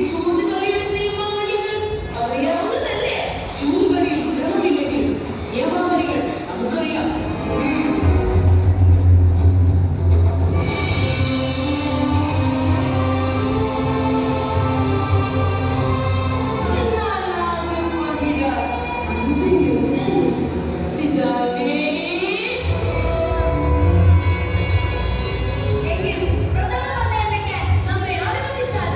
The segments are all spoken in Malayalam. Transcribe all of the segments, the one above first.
ചൂതുകളിയുടെ നിയമാവലികൾ അറിയാവുന്നതല്ലേ? ചൂതുകളിൽ ക്രമമില്ലെങ്കിൽ നിയമാവലികൾ നമുക്കറിയാം. എങ്കിൽ പ്രഥമ പന്തയം വെക്കാൻ നമ്മെ അനുവദിച്ചാൽ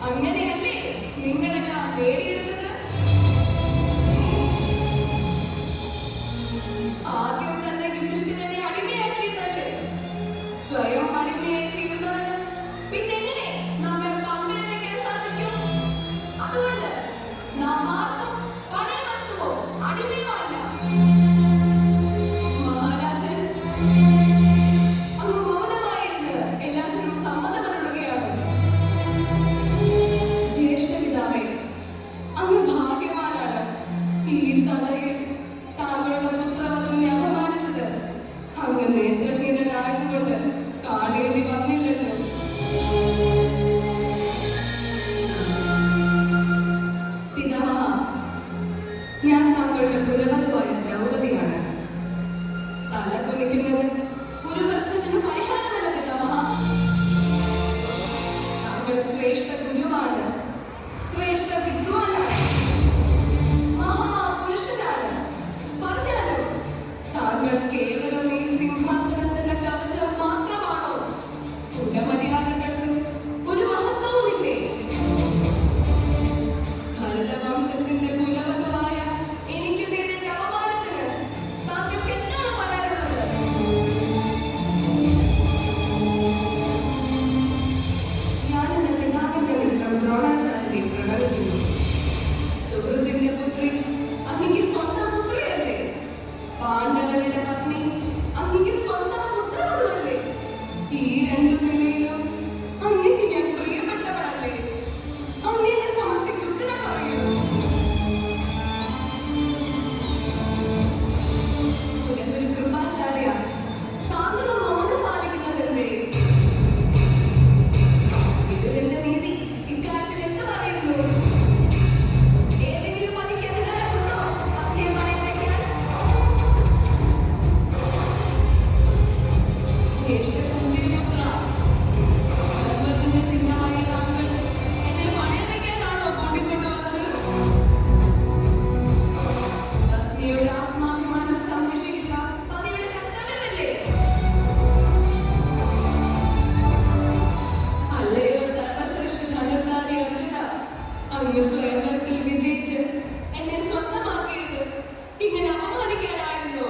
അങ്ങനെയല്ലേ നിങ്ങളെല്ലാം നേടിയെടുത്തത്? ആദ്യം തന്നെ യുധിഷ്ഠിരനെ അടിമയാക്കിയതല്ലേ? സ്വയം അടിമയായി തീർന്നവന് പിന്നെങ്ങനെ നമ്മെ പന്തൽ വയ്ക്കാൻ സാധിക്കും? അതുകൊണ്ട് നാം ആർക്കും പണയ വസ്തുവോ അടിമയോ അല്ല. മഹാരാജൻ അങ്ങ് മൗനമായിരുന്ന് എല്ലാത്തിനും സമ്മതമരുളുകയാണ്. ജ്യേഷ്ഠ പിതാവേ, അങ്ങ് ഭാഗ്യവാനാണ്. ഈ സഭയിൽ താങ്കളുടെ പുത്രവധുവിനെ അപമാനിച്ചത് അങ്ങ് നേത്രഹീനനായതുകൊണ്ട് കാണേണ്ടി വന്നില്ലെന്ന്. പിതാമഹ, ഞാൻ താങ്കളുടെ കുലവധുവായ ദ്രൗപദിയാണ്. തല കുനിക്കുന്നത് ഒരു പ്രശ്നത്തിന് പരിഹാരമല്ല പിതാമഹ. താങ്കൾ ശ്രേഷ്ഠ ഗുരുവാണ്, ശ്രേഷ്ഠ വിദ്വാനാണ്, മഹാപുരുഷനാണ്. പറഞ്ഞാലോ, താങ്കൾ കേവലം ഈ സിംഹാസനത്തിന്റെ കവചം മാത്രമാണോ? കുലമര്യാദകൾക്ക് ഒരു മഹത്വവുമില്ലേ? ഭരതവംശത്തിന്റെ കുലവധുവായ എനിക്ക് നേരിട്ട അപമാനത്തിന് താങ്കൾക്ക് എന്താണ് പറയാനുള്ളത്? ഞാൻ എന്റെ പിതാവിന്റെ മിത്രം ദ്രോണാചാര്യനെ പ്രണമിക്കുന്നു. സുഹൃത്തിന്റെ പുത്രി അങ്ങക്ക് സ്വന്തം പുത്രിയല്ലേ? പാണ്ഡവരുടെ പത്നി അങ്ങക്ക് സ്വന്തം പുത്രവധുവല്ലേ? ഈ രണ്ടു നിലയിലും അങ്ങക്ക് ഞാൻ പ്രിയപ്പെട്ടവളല്ലേ? അങ്ങയുടെ സമസ്യയ്ക്ക് ഉത്തരം പറയൂ. ഒരു കൃപാചാര്യ, താങ്കളും മൗനം പാലിക്കുന്നതെന്തേ? വിതുരന്റെ നീതി ഇക്കാര്യത്തിൽ എന്ത് പറയുന്നു? ഏതെങ്കിലും പതിക്ക് അധികാരമുണ്ടോ പത്നിയെ പണയം വയ്ക്കാൻ? ജ്യേഷ്ഠ കുന്തിപുത്ര, ധർമ്മത്തിന്റെ ചിഹ്നമായ താങ്കൾ എന്നെ പണയം വയ്ക്കാനാണോ കൂട്ടിക്കൊണ്ടുവന്നത്? പത്നിയുടെ ആത്മാഭിമാനം സംരക്ഷിക്കുക പതിയുടെ കർത്തവ്യമല്ലേ? അല്ലയോ സർവശ്രേഷ്ഠ ധനുർധാരി അർജുന, അങ്ങ് സ്വയംവരത്തിൽ വിജയിച്ച് എന്നെ സ്വന്തമാക്കിയത് ഇങ്ങനെ അപമാനിക്കാനായിരുന്നു.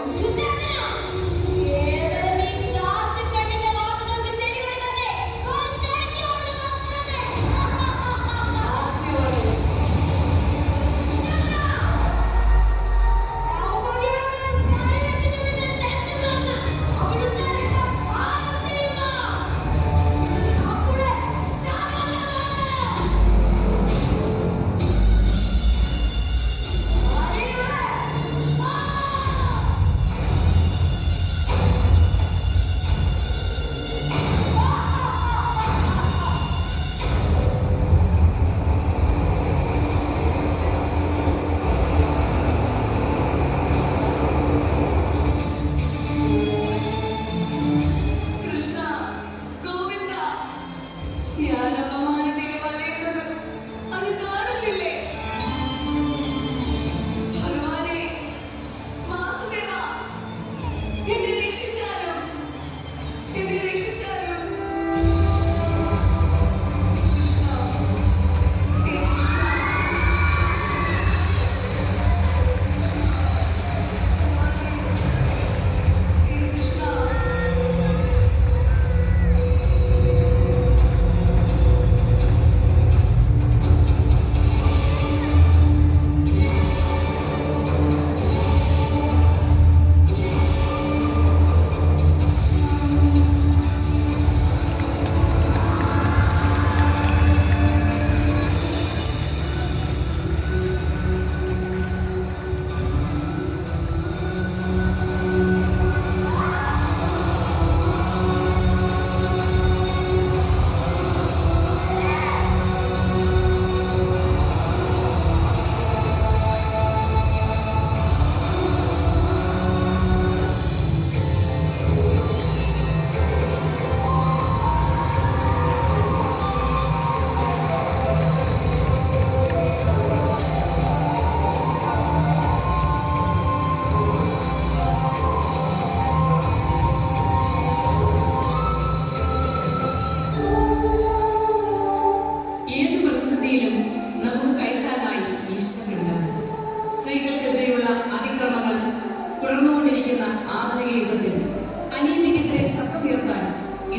കൃഷ്ണ, ഗോവിന്ദ, ഞാൻ അപമാനത്തെ വലയുന്നത് അങ്ങ് കാണുന്നില്ലേ? ഭഗവാനെ, വാസുദേവ, എന്നെ രക്ഷിച്ചാലും, എന്നെ രക്ഷിച്ചാലും. കൃഷ്ണ,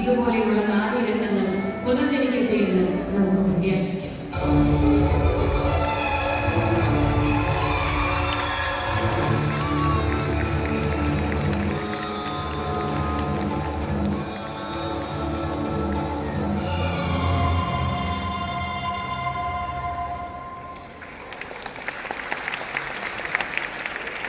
ഇതുപോലെയുള്ള നാരീരത്നങ്ങൾ പുനർജനിക്കട്ടെ എന്ന് നമുക്ക് പ്രത്യാശിക്കാം.